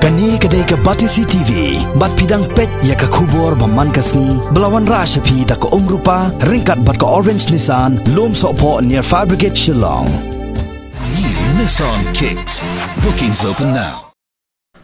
Kani kedai ke Batisi TV, bat pidang pet ya ke kubur baman kasni, belawan rashapi tak ke rupa, ringkat bat ke Orange Nissan, lom sokpo near Fire Brigade Shillong. New Nissan Kicks. Bookings open now.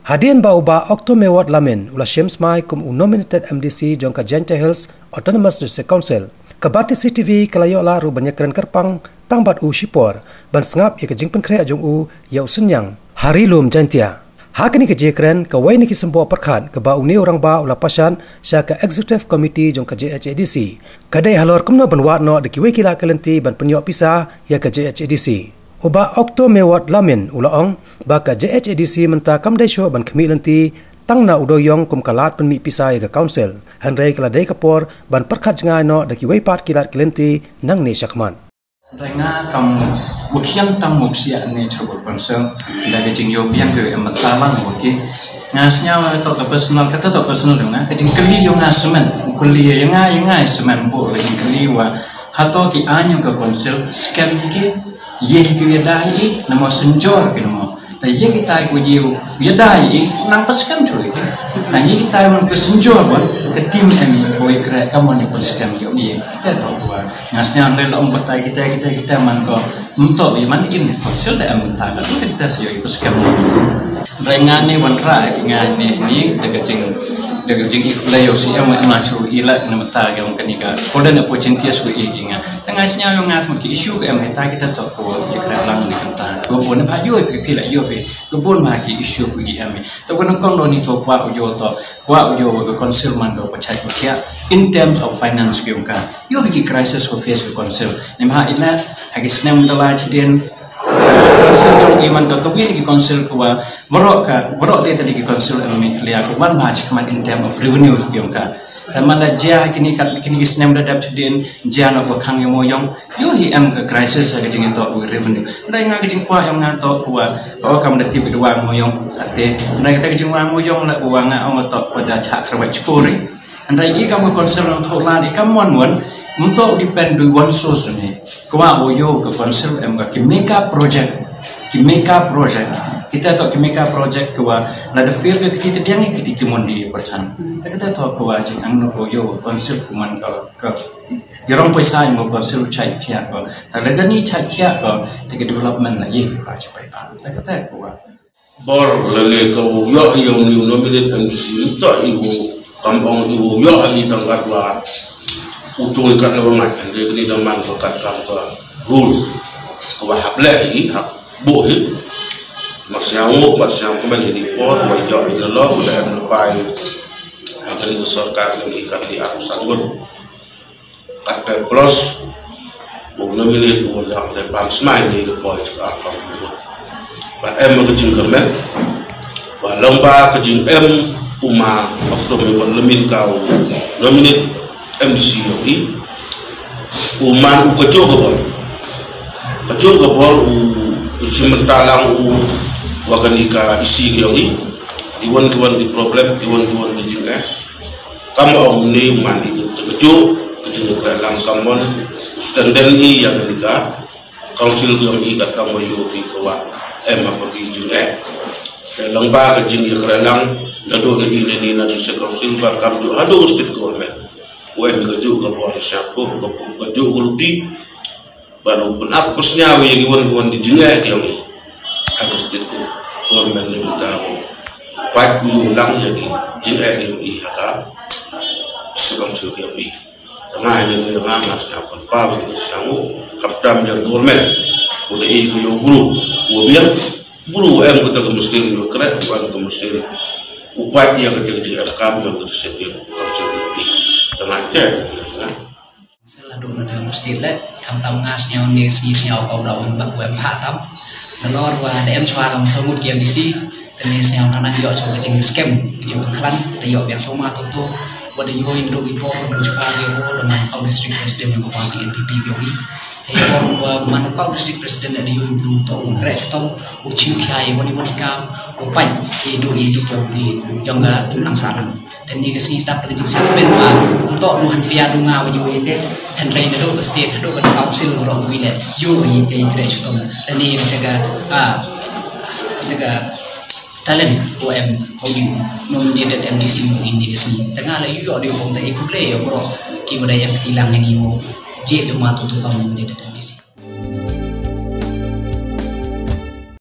Hadian bauba Okto Mewat Lamin ula James Mai kum nominated MDC jongka Janta Hills Autonomous District Council. Ke Batisi TV kelayo la ru banyak keren kerpang tangbat u shipor ban sengap ya ke jingpen kre ajong u ya usenyang hari lum jantia. Hakini ke jekren ke wai niki sembo perkhat ke ba uni orang ba ula pasan sya ke executive committee jong ke JHADC. Kadai halor kumno ban wat no de ki wai kila kelenti ban penyok pisah ya ke JHADC. Uba Okto Mewat Lamin ula ong ba ke JHADC menta kam dai syo ban kemi lenti tang na udoyong kum kalat penmi pisah ya ke council. Handrai kala dai kapor ban perkhat jengai no de ki wai pat kilat kelenti nang ni syakman. Renga kam bukian tang muksia ni trouble concern dari jing yo biang ke ematalang buki ngasnya to ke personal kata to personal dengan ke jing keli yo ngasmen keli yang ngai semen bo jing keli wa hato ki anyo ke konsel scam ki ye ki dai namo senjor ki namo ta ye ki tai ko ye dai nang pas scam choi ki na ye ki tai mon ke senjor bon ke tim emi boy kre kamon ni pas scam yo ye kita to wa ngasnya le lom batai kita man ko untuk man in konsel da am ta ka kita sio itu scam rengane wan ra ki ngane ni daga jing ikulayo si am chu ila na mata ga on kanika golden opportunities ko iginga tangasnya yo ngat ki issue ko am ta kita to ko ikra lang ni kanta ko bon ba yo ki la yo ko bon ma ki issue ko i am to ko kon do ni to kwa ujo ko konsel man do pachai ko kya in terms of finance ko ka yo ki crisis ko face ko konsel nem ha ila hagis nem dala chiden konsel jong iman to kawi ki konsel ko wa borok de tadi ki konsel am mi klia ko ban ba chikman in terms of revenue ko ka tamanda jia kini snem da dap chiden jia no ko khang yo moyong yo hi am ka crisis ha jing to revenue dai nga jing kwa yong nga to ko wa o kam da ti bi wa moyong ate dai ta jing wa moyong la wa nga o to ko da cha khra chkori andai I kam ko konsel on thola di kam mon untuk depend on one source ni kwa oyo ke konsel em ka mega project kita to mega project kwa na the field ke kita diang kita timon di perchan kita to kwa jing ang no oyo konsel kuman ka yorong paisa mo konsel chai kya ko ta le ni chai kya ko te development na ye ba chapai ta kita kwa bor le ko yo yo ni nominate MDC to iwo kampong iwo yo ai tangkat wa utul kan bangat dia kini zaman bekat kam ke rules ke hable hi hak bo hi masyau kembali di por wa yo ila lo la am lepai akan ni sarkar ni ikat di arusan gun kat plus bo nominate bo la le bam smile ni le boy ka kam ba em ke jing kemen ba lomba ke jing em uma Oktober lemin kau nominate MDC yogi uman kecoga bol cimentalang waganika isi yogi iwan di problem iwan di juga kamu om ni mandi kecoga lang kamon standen I yang ketika council yang ikat kamu yogi kawa pergi juga dalam ba kejing kerelang lado ni na di council bar kam jo ado state government wen keju ke bawah syapo keju ulti baru pun apusnya we wan di jengah yang ni harus itu government ni tahu pat ulang jadi jengah yang ni ada sebab yang ni tengah yang ngas apa pa ini sangu kaptam yang government udah itu yo guru guru em kita mesti keren bukan ke mesti upaya kecil-kecil rekam yang tersebut ni tengah selalu ada mesti le kam tam ngas nhau ni si nhau kau daun bak wem hatam nelor wa dem chwalam samut kiam disi tenis nhau nana yo so kecing scam kecing pengklan yo yang soma toto wada yo indo ipo do chwa yo dengan kau district president yang bawah NPP yo ni tayong wa manukau district president ada yo bru to kre to uchiu khai wani kam upan hidup yo ni yang ga nang salam teni kasi tap kecing sipen wa untuk duhan pia dunga yo ite Henry do state do council ro wile yo ite kre to teni jaga talent của em hầu như nominated MDC một Indonesia tengah lah you ada pun tak ikut play ya bro kira dia yang ketilang ini mo jet yang matu tu kamu nominated MDC